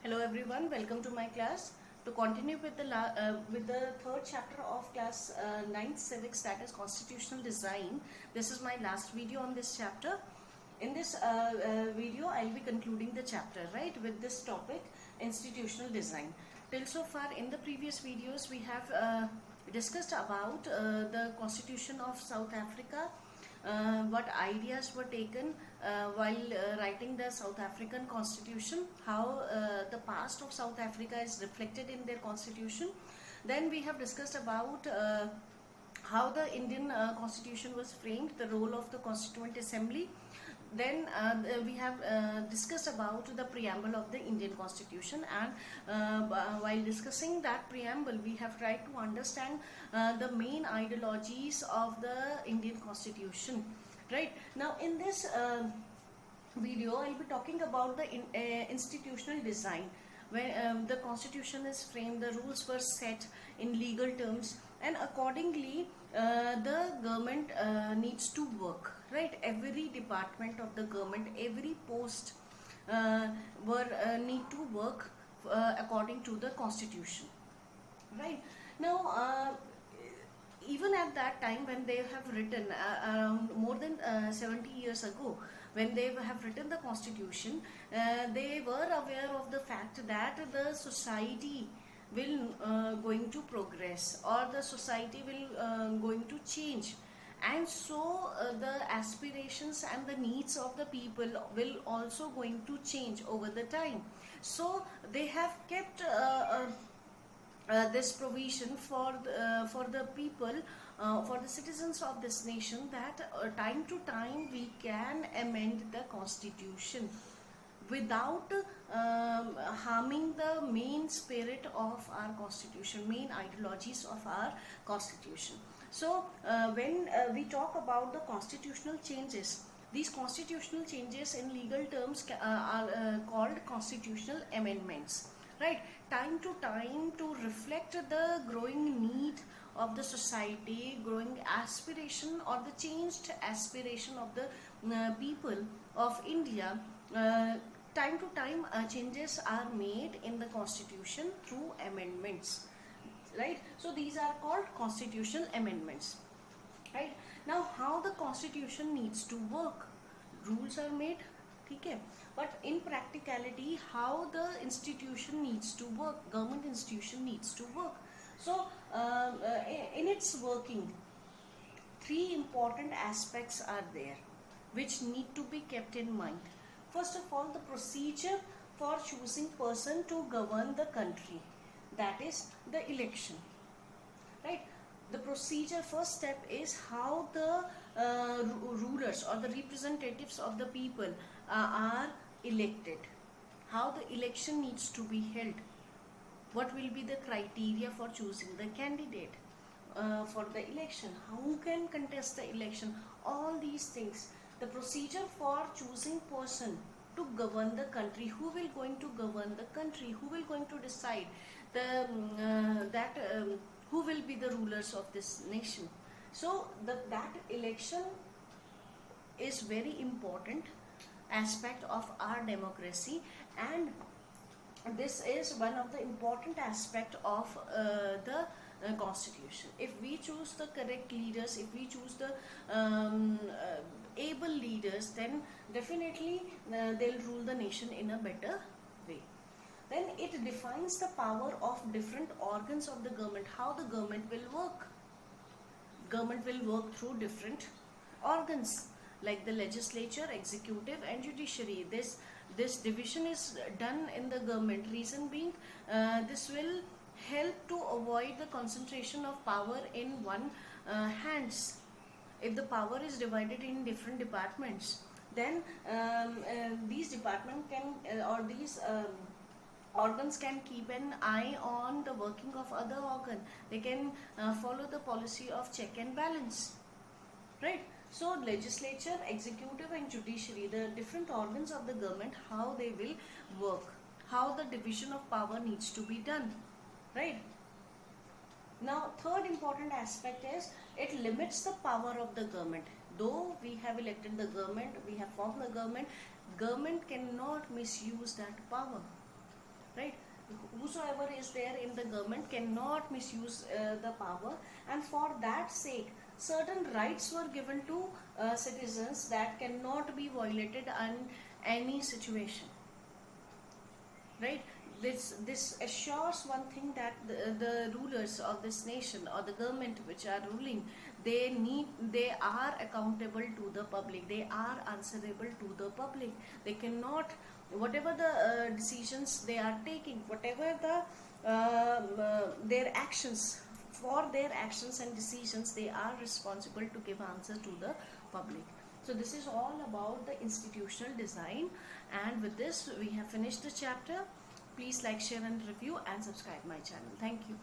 Hello everyone, welcome to my class. To continue with the third chapter of class 9th civics, that is constitutional design. This is my last video on this chapter. In this video, I'll be concluding the chapter, right, with this topic, institutional design. Till so far, in the previous videos, we have discussed about the Constitution of South Africa, what ideas were taken while writing the South African Constitution, how the past of South Africa is reflected in their constitution. Then we have discussed about how the Indian Constitution was framed, the role of the Constituent Assembly. Then we have discussed about the preamble of the Indian Constitution, and while discussing that preamble, we have tried to understand the main ideologies of the Indian Constitution. Right now, in this video, I'll be talking about the institutional design. When the constitution is framed, the rules were set in legal terms, and accordingly the government needs to work, right? Every department of the government, every post need to work according to the constitution, right? Now even at that time, when they have written around more than 70 years ago, when they have written the constitution, they were aware of the fact that the society will going to progress, or the society will going to change, and so the aspirations and the needs of the people will also going to change over the time. So they have kept this provision for the people, for the citizens of this nation, that time to time we can amend the constitution without harming the main spirit of our constitution, main ideologies of our constitution. So when we talk about the constitutional changes, these constitutional changes in legal terms are called constitutional amendments, right? Time to time, to reflect the growing need of the society, growing aspiration, or the changed aspiration of the people of India, time to time changes are made in the constitution through amendments, right? So these are called constitutional amendments, right? Now, how the constitution needs to work? Rules are made, okay, but in practicality, how the institution needs to work, government institution needs to work. So in its working, three important aspects are there which need to be kept in mind. First of all, the procedure for choosing person to govern the country, that is the election, right? The procedure, first step, is how the rulers or the representatives of the people are elected, how the election needs to be held, what will be the criteria for choosing the candidate for the election, who can contest the election, all these things. The procedure for choosing person to govern the country, who will going to govern the country, who will going to decide the who will be the rulers of this nation. So that election is very important aspect of our democracy, and this is one of the important aspect of the constitution. If we choose the correct leaders, if we choose the able leaders, then definitely they'll rule the nation in a better way. Then it defines the power of different organs of the government, how the government will work. Government will work through different organs like the legislature, executive, and judiciary. This division is done in the government. Reason being, this will help to avoid the concentration of power in one hands. If the power is divided in different departments, then these departments can or these organs can keep an eye on the working of other organ. They can follow the policy of check and balance, right? So legislature, executive, and judiciary, the different organs of the government, how they will work, how the division of power needs to be done, right? Now, third important aspect is it limits the power of the government. Though we have elected the government, we have formed the government, government cannot misuse that power. right? Whosoever is there in the government cannot misuse the power, and for that sake certain rights were given to citizens that cannot be violated in any situation, right? This assures one thing, that the rulers of this nation or the government which are ruling, they are accountable to the public, they are answerable to the public. They cannot, whatever the decisions they are taking, whatever the their actions, for their actions and decisions, they are responsible to give answer to the public. So this is all about the institutional design, and with this we have finished the chapter. Please like, share and review and subscribe my channel. Thank you.